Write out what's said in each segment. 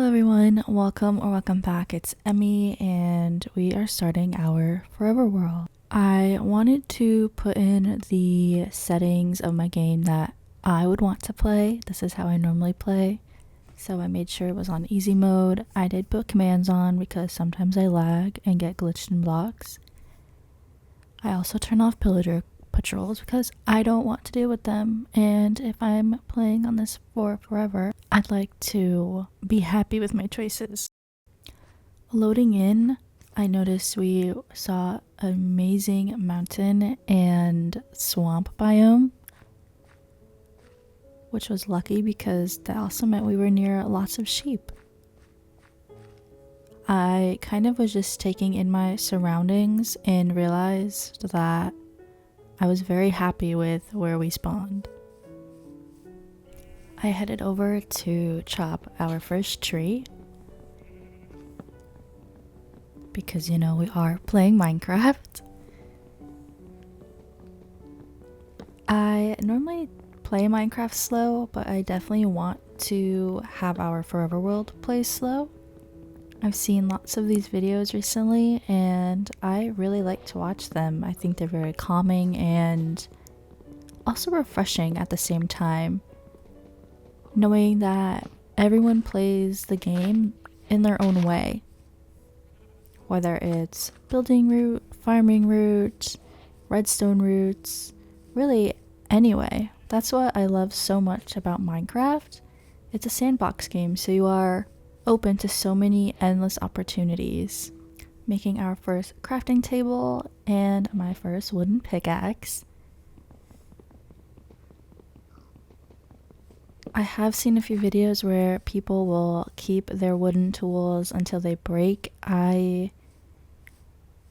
Hello everyone, welcome back. It's Emmy and we are starting our Forever World. I wanted to put in the settings of my game that I would want to play. This is how I normally play. So I made sure it was on easy mode. I did put commands on because sometimes I lag and get glitched in blocks. I also turn off pillager patrols because I don't want to deal with them, and if I'm playing on this for forever, I'd like to be happy with my choices. Loading in, I noticed we saw an amazing mountain and swamp biome, which was lucky because that also meant we were near lots of sheep. I kind of was just taking in my surroundings and realized that I was very happy with where we spawned. I headed over to chop our first tree because, we are playing Minecraft. I normally play Minecraft slow, but I definitely want to have our Forever World play slow. I've seen lots of these videos recently and I really like to watch them. I think they're very calming and also refreshing at the same time, knowing that everyone plays the game in their own way. Whether it's building route, farming route, redstone routes, really anyway. That's what I love so much about Minecraft. It's a sandbox game, so you are open to so many endless opportunities. Making our first crafting table and my first wooden pickaxe. I have seen a few videos where people will keep their wooden tools until they break. I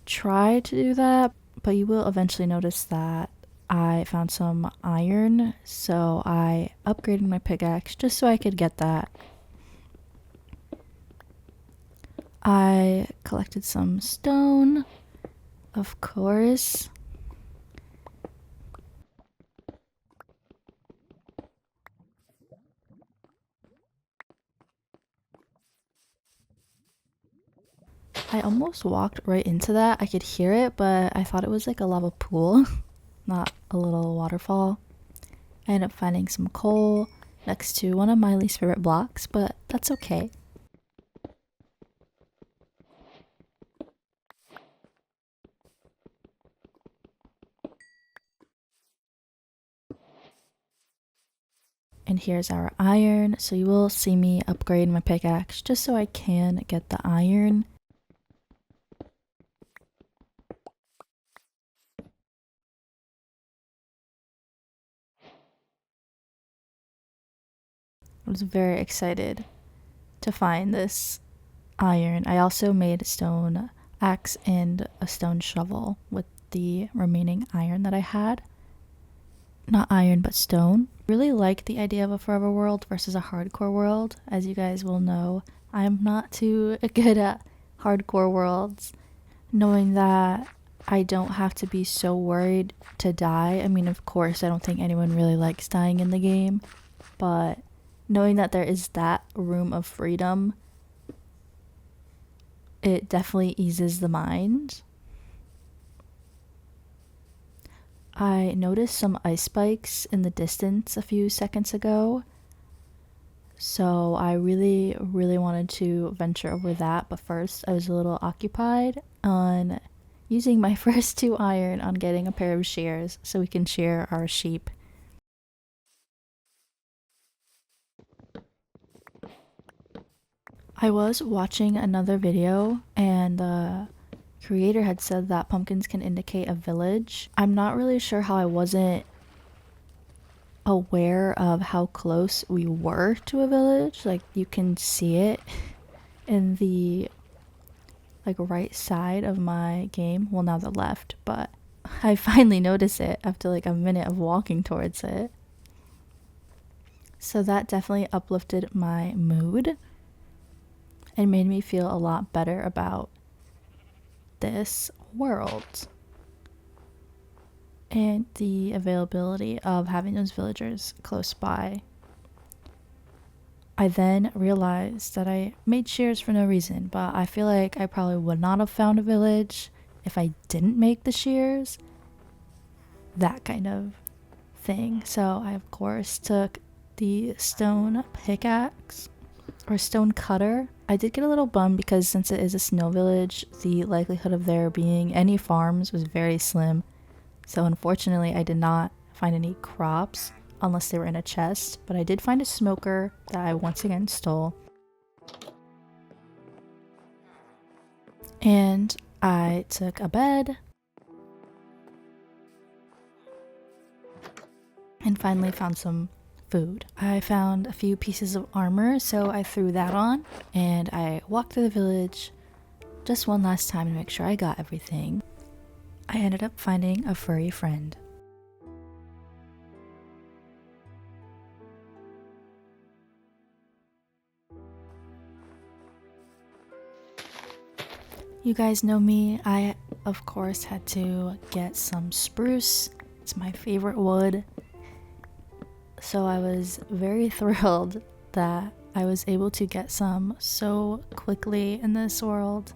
try to do that, but you will eventually notice that I found some iron, so I upgraded my pickaxe just so I could get that. I collected some stone, of course. I almost walked right into that. I could hear it, but I thought it was like a lava pool, not a little waterfall. I ended up finding some coal next to one of my least favorite blocks, but that's okay. And here's our iron, so you will see me upgrade my pickaxe just so I can get the iron. I was very excited to find this iron. I also made a stone axe and a stone shovel with the remaining iron that I had. Not iron, but stone. Really like the idea of a forever world versus a hardcore world. As you guys will know, I'm not too good at hardcore worlds. Knowing that I don't have to be so worried to die. I mean, of course, I don't think anyone really likes dying in the game, but knowing that there is that room of freedom, it definitely eases the mind. I noticed some ice spikes in the distance a few seconds ago, so I really wanted to venture over that, but first I was a little occupied on using my first 2 iron on getting a pair of shears so we can shear our sheep. I was watching another video and the creator had said that pumpkins can indicate a village. I'm not really sure how I wasn't aware of how close we were to a village. Like, you can see it in the right side of my game. Well, now the left, but I finally noticed it after a minute of walking towards it. So that definitely uplifted my mood and made me feel a lot better about this world and the availability of having those villagers close by. I then realized that I made shears for no reason, but I feel like I probably would not have found a village if I didn't make the shears. That kind of thing. So I, of course, took the stone pickaxe or stone cutter. I did get a little bummed because since it is a snow village, the likelihood of there being any farms was very slim. So unfortunately, I did not find any crops unless they were in a chest, but I did find a smoker that I once again stole. And I took a bed and finally found some food. I found a few pieces of armor, so I threw that on and I walked through the village just one last time to make sure I got everything. I ended up finding a furry friend. You guys know me, I of course had to get some spruce. It's my favorite wood. So I was very thrilled that I was able to get some so quickly in this world.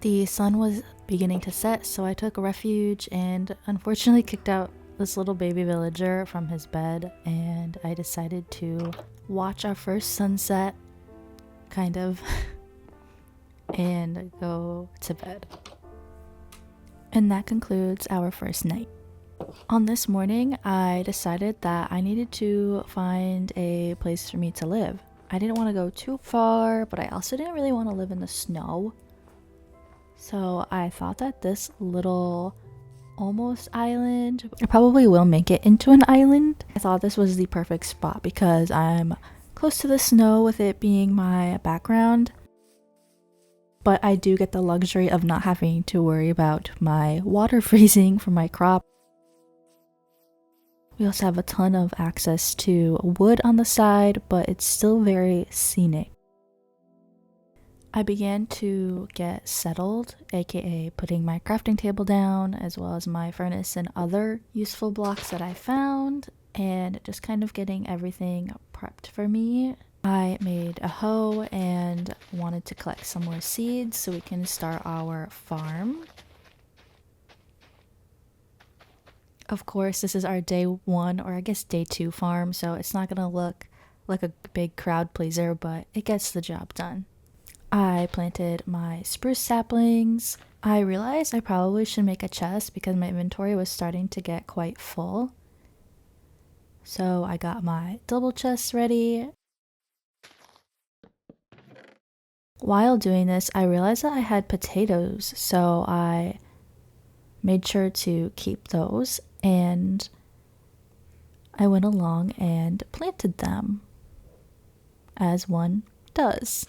The sun was beginning to set, so I took refuge and unfortunately kicked out this little baby villager from his bed, and I decided to watch our first sunset, kind of, and go to bed. And that concludes our first night. On this morning, I decided that I needed to find a place for me to live. I didn't want to go too far, but I also didn't really want to live in the snow. So I thought that this little almost island, I probably will make it into an island. I thought this was the perfect spot because I'm close to the snow with it being my background. But I do get the luxury of not having to worry about my water freezing for my crop. We also have a ton of access to wood on the side, but it's still very scenic. I began to get settled, aka putting my crafting table down, as well as my furnace and other useful blocks that I found, and just kind of getting everything prepped for me. I made a hoe and wanted to collect some more seeds so we can start our farm. Of course, this is our day 1, or I guess day 2 farm, so it's not gonna look like a big crowd pleaser, but it gets the job done. I planted my spruce saplings. I realized I probably should make a chest because my inventory was starting to get quite full. So I got my double chests ready. While doing this, I realized that I had potatoes, so I made sure to keep those, and I went along and planted them, as one does.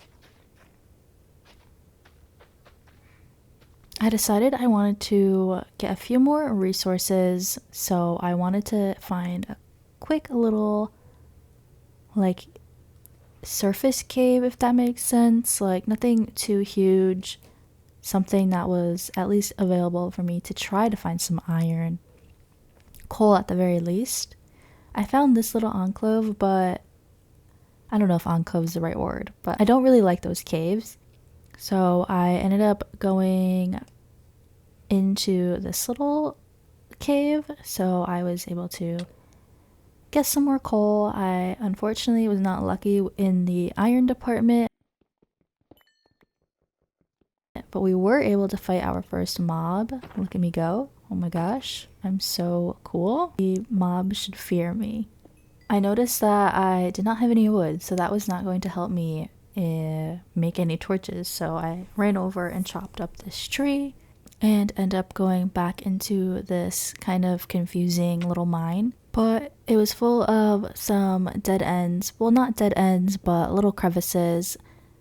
I decided I wanted to get a few more resources, so I wanted to find a quick little, like, surface cave, if that makes sense. Like, nothing too huge, something that was at least available for me to try to find some iron, coal at the very least. I found this little enclave, but I don't know if enclave is the right word, but I don't really like those caves. So I ended up going into this little cave, so I was able to get some more coal. I unfortunately was not lucky in the iron department, but we were able to fight our first mob. Look at me go. Oh my gosh, I'm so cool. The mob should fear me. I noticed that I did not have any wood, so that was not going to help me make any torches, so I ran over and chopped up this tree and end up going back into this kind of confusing little mine. But it was full of some dead ends. Well, not dead ends, but little crevices.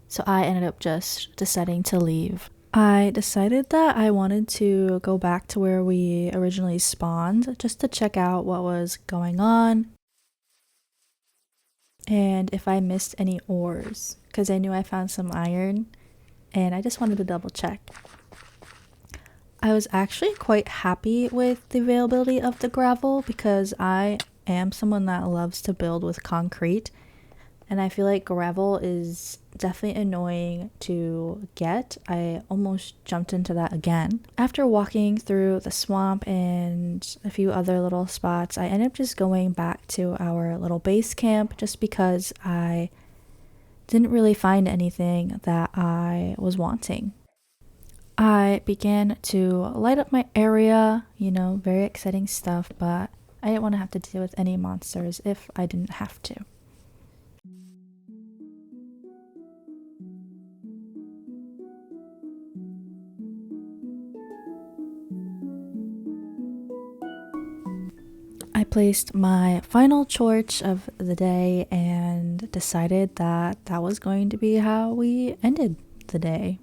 So I ended up just deciding to leave. I decided that I wanted to go back to where we originally spawned just to check out what was going on and if I missed any ores, because I knew I found some iron and I just wanted to double check. I was actually quite happy with the availability of the gravel because I am someone that loves to build with concrete, and I feel like gravel is definitely annoying to get. I almost jumped into that again. After walking through the swamp and a few other little spots, I ended up just going back to our little base camp just because I didn't really find anything that I was wanting. I began to light up my area, very exciting stuff, but I didn't want to have to deal with any monsters if I didn't have to. I placed my final torch of the day and decided that that was going to be how we ended the day.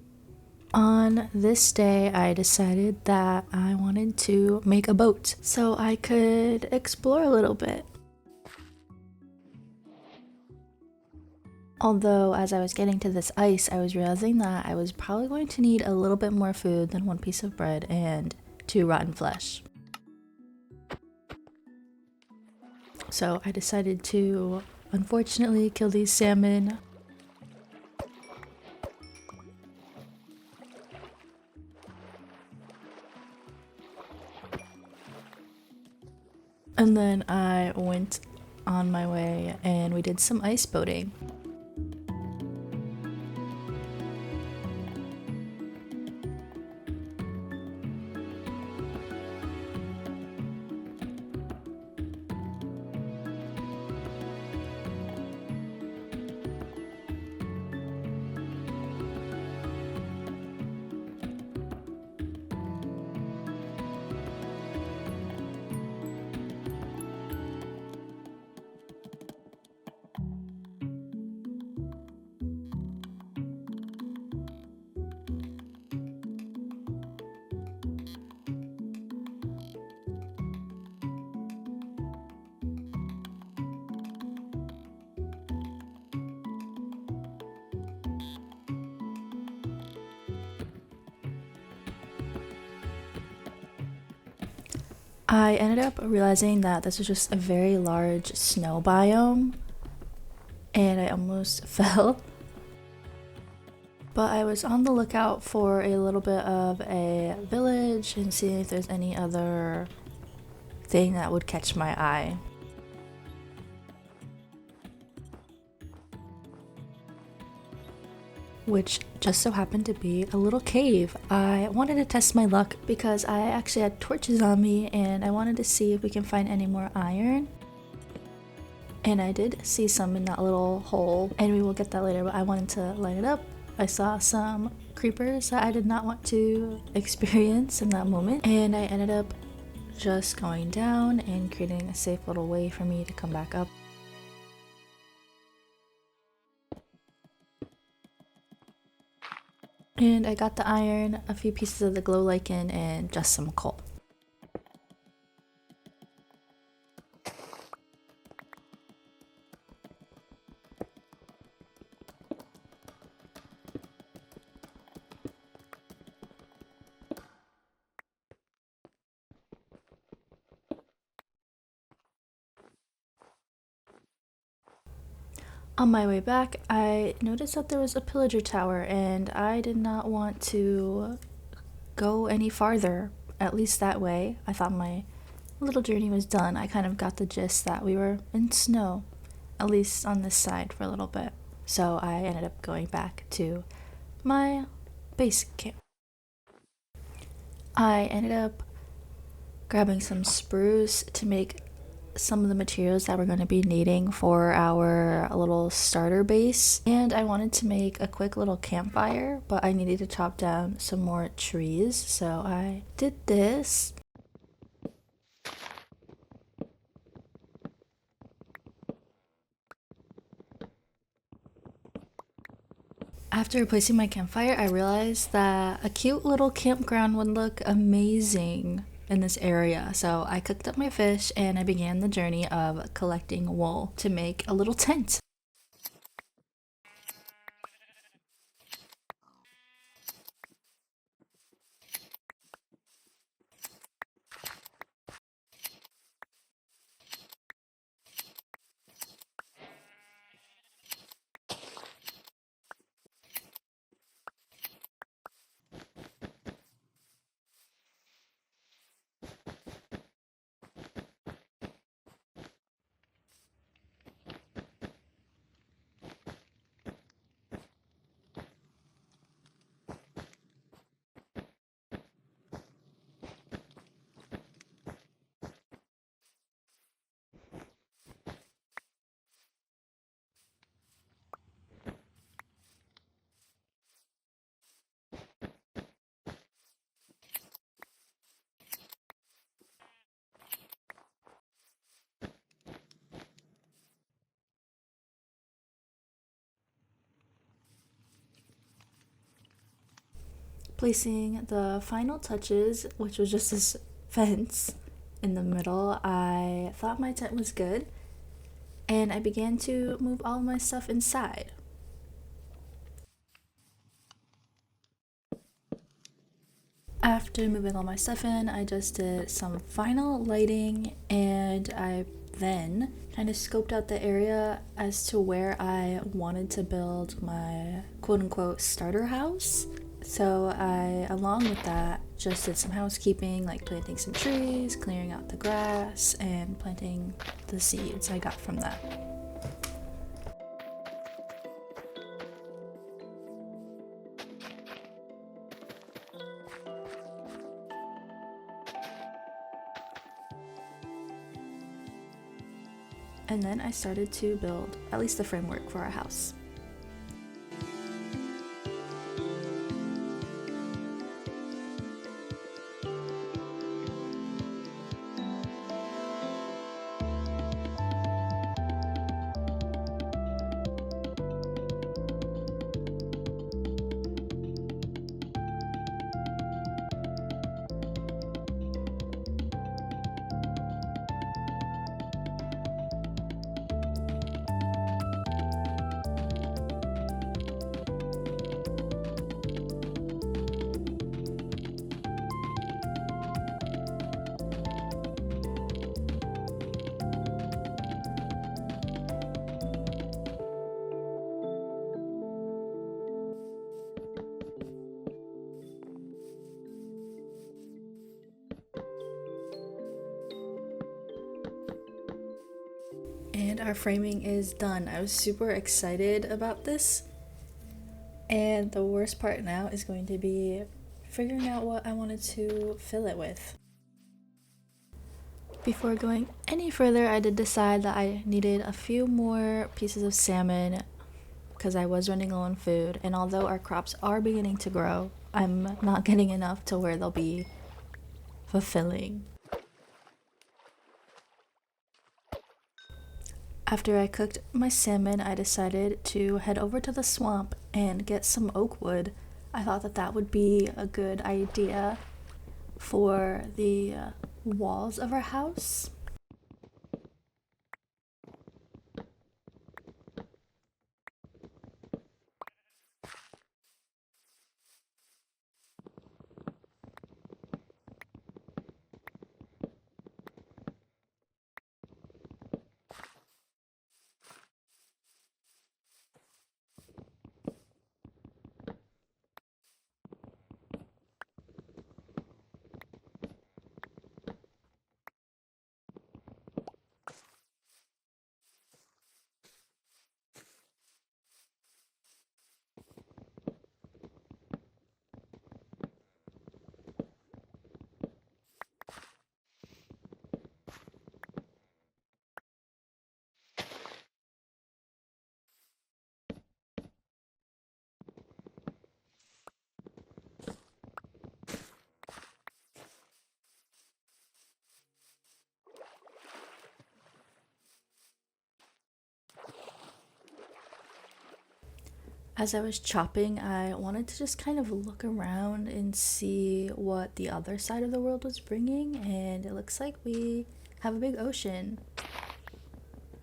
On this day, I decided that I wanted to make a boat so I could explore a little bit. Although, as I was getting to this ice, I was realizing that I was probably going to need a little bit more food than one piece of bread and 2 rotten flesh. So I decided to, unfortunately, kill these salmon. And then I went on my way and we did some ice boating. I ended up realizing that this was just a very large snow biome and I almost fell. But I was on the lookout for a little bit of a village and seeing if there's any other thing that would catch my eye. Which just so happened to be a little cave. I wanted to test my luck because I actually had torches on me and I wanted to see if we can find any more iron. And I did see some in that little hole, and we will get that later, but I wanted to light it up. I saw some creepers that I did not want to experience in that moment, and I ended up just going down and creating a safe little way for me to come back up. And I got the iron, a few pieces of the glow lichen, and just some coal. On my way back, I noticed that there was a pillager tower, and I did not want to go any farther, at least that way. I thought my little journey was done. I kind of got the gist that we were in snow, at least on this side for a little bit. So I ended up going back to my base camp. I ended up grabbing some spruce to make some of the materials that we're going to be needing for our little starter base, and I wanted to make a quick little campfire, but I needed to chop down some more trees, so I did this. After replacing my campfire, I realized that a cute little campground would look amazing in this area. So I cooked up my fish and I began the journey of collecting wool to make a little tent. Placing the final touches, which was just this fence in the middle, I thought my tent was good, and I began to move all my stuff inside. After moving all my stuff in, I just did some final lighting, and I then kind of scoped out the area as to where I wanted to build my quote-unquote starter house. So I, along with that, just did some housekeeping, like planting some trees, clearing out the grass, and planting the seeds I got from that. And then I started to build at least the framework for our house. And our framing is done. I was super excited about this. And the worst part now is going to be figuring out what I wanted to fill it with. Before going any further, I did decide that I needed a few more pieces of salmon because I was running low on food. And although our crops are beginning to grow, I'm not getting enough to where they'll be fulfilling. After I cooked my salmon, I decided to head over to the swamp and get some oak wood. I thought that that would be a good idea for the walls of our house. As I was chopping, I wanted to just kind of look around and see what the other side of the world was bringing, and it looks like we have a big ocean.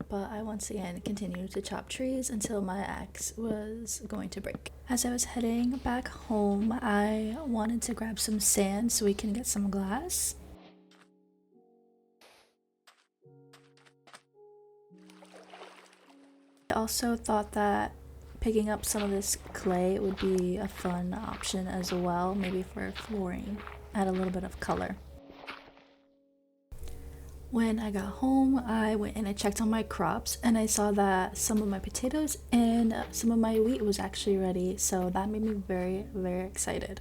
But I once again continued to chop trees until my axe was going to break. As I was heading back home, I wanted to grab some sand so we can get some glass. I also thought that picking up some of this clay would be a fun option as well, maybe for flooring, add a little bit of color. When I got home, I went and I checked on my crops, and I saw that some of my potatoes and some of my wheat was actually ready, so that made me very, very excited.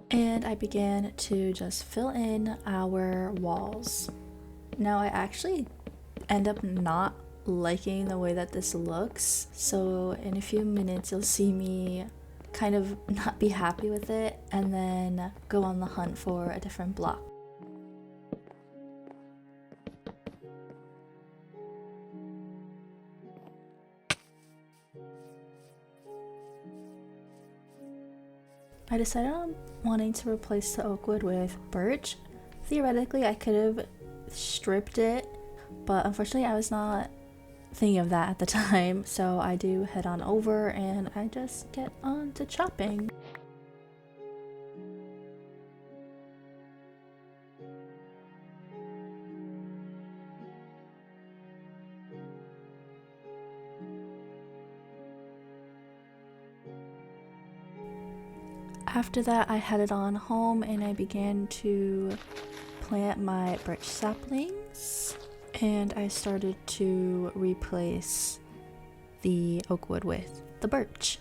And I began to just fill in our walls. Now I actually end up not liking the way that this looks, so in a few minutes you'll see me kind of not be happy with it, and then go on the hunt for a different block. I decided on wanting to replace the oak wood with birch. Theoretically, I could have stripped it, but unfortunately I was not thinking of that at the time, so I do head on over and I just get on to chopping. After that, I headed on home and I began to plant my birch saplings, and I started to replace the oak wood with the birch.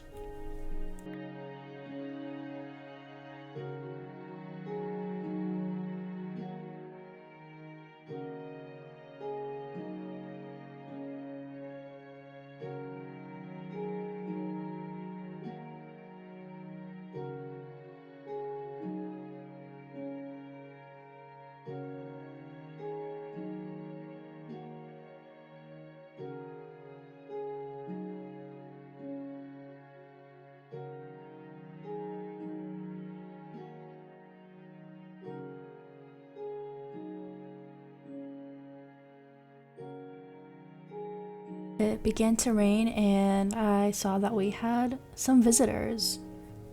It began to rain and I saw that we had some visitors.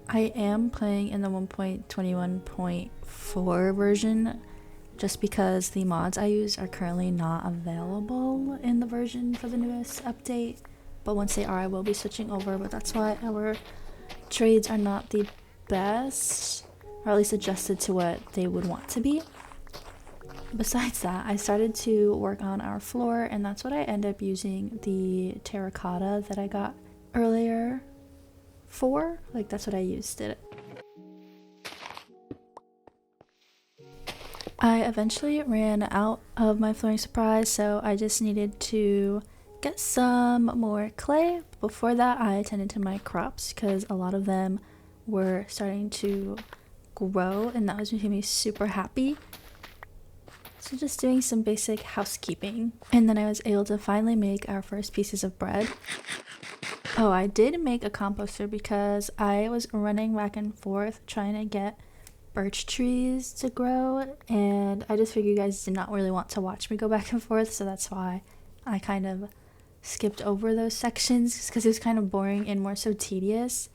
I am playing in the 1.21.4 version just because the mods I use are currently not available in the version for the newest update, but once they are I will be switching over, but that's why our trades are not the best, or at least adjusted to what they would want to be. Besides that, I started to work on our floor, and that's what I end up using the terracotta that I got earlier for. Like, that's what I used it. I eventually ran out of my flooring supplies, so I just needed to get some more clay. Before that, I attended to my crops because a lot of them were starting to grow, and that was making me super happy. So just doing some basic housekeeping, and then I was able to finally make our first pieces of bread. Oh, I did make a composter because I was running back and forth trying to get birch trees to grow, and I just figured you guys did not really want to watch me go back and forth, so that's why I kind of skipped over those sections because it was kind of boring and more so tedious.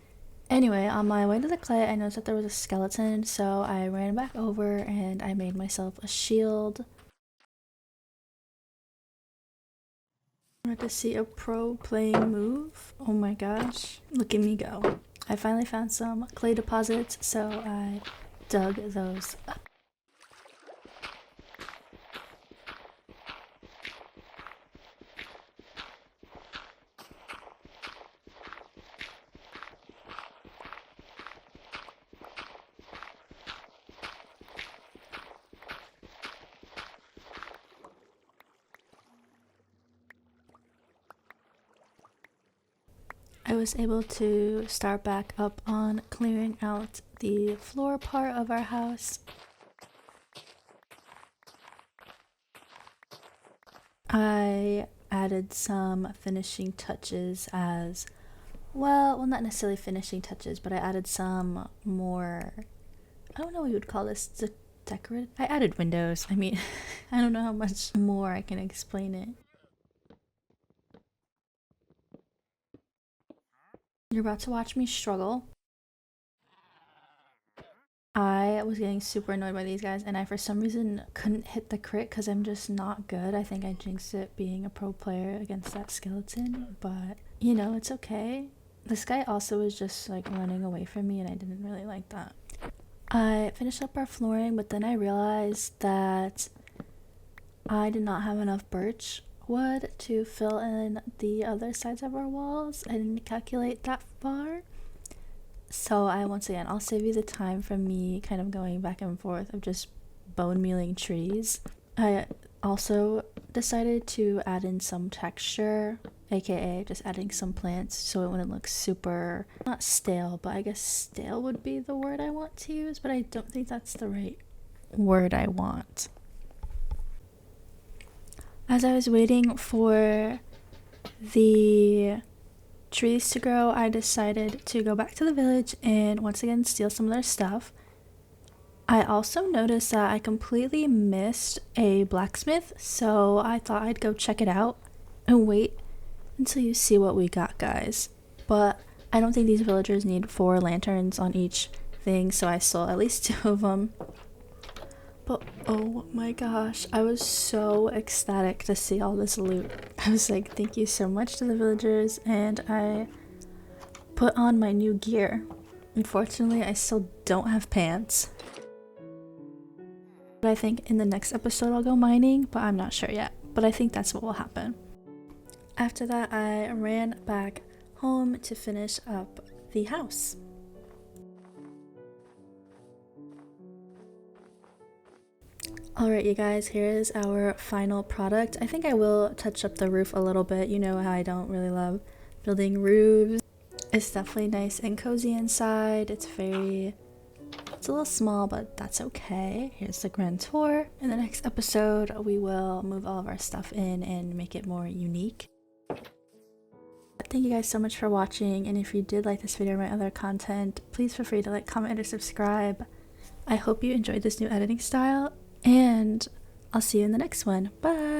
Anyway, on my way to the clay, I noticed that there was a skeleton, so I ran back over and I made myself a shield. I wanted to see a pro playing move. Oh my gosh, look at me go. I finally found some clay deposits, so I dug those up. I was able to start back up on clearing out the floor part of our house. I added some finishing touches as well, not necessarily finishing touches, but I added some more, I don't know what you would call this, decorative. I added windows. I mean, I don't know how much more I can explain it. You're about to watch me struggle. I was getting super annoyed by these guys, and I for some reason couldn't hit the crit because I'm just not good. I think I jinxed it being a pro player against that skeleton, but you know, it's okay. This guy also was just like running away from me, and I didn't really like that. I finished up our flooring, but then I realized that I did not have enough birch wood to fill in the other sides of our walls. I didn't calculate that far. So I'll save you the time from me kind of going back and forth of just bone mealing trees. I also decided to add in some texture aka just adding some plants so it wouldn't look super, not stale, but I guess stale would be the word I want to use, but I don't think that's the right word I want. As I was waiting for the trees to grow, I decided to go back to the village and once again steal some of their stuff. I also noticed that I completely missed a blacksmith, so I thought I'd go check it out and wait until you see what we got, guys. But I don't think these villagers need 4 lanterns on each thing, so I stole at least 2 of them. But oh my gosh, I was so ecstatic to see all this loot. I was like, thank you so much to the villagers, and I put on my new gear. Unfortunately, I still don't have pants. But I think in the next episode I'll go mining, but I'm not sure yet. But I think that's what will happen. After that, I ran back home to finish up the house. Alright, you guys, here is our final product. I think I will touch up the roof a little bit. You know how I don't really love building roofs. It's definitely nice and cozy inside. It's a little small, but that's okay. Here's the grand tour. In the next episode, we will move all of our stuff in and make it more unique. Thank you guys so much for watching, and if you did like this video or my other content, please feel free to like, comment, or subscribe. I hope you enjoyed this new editing style, and I'll see you in the next one. Bye!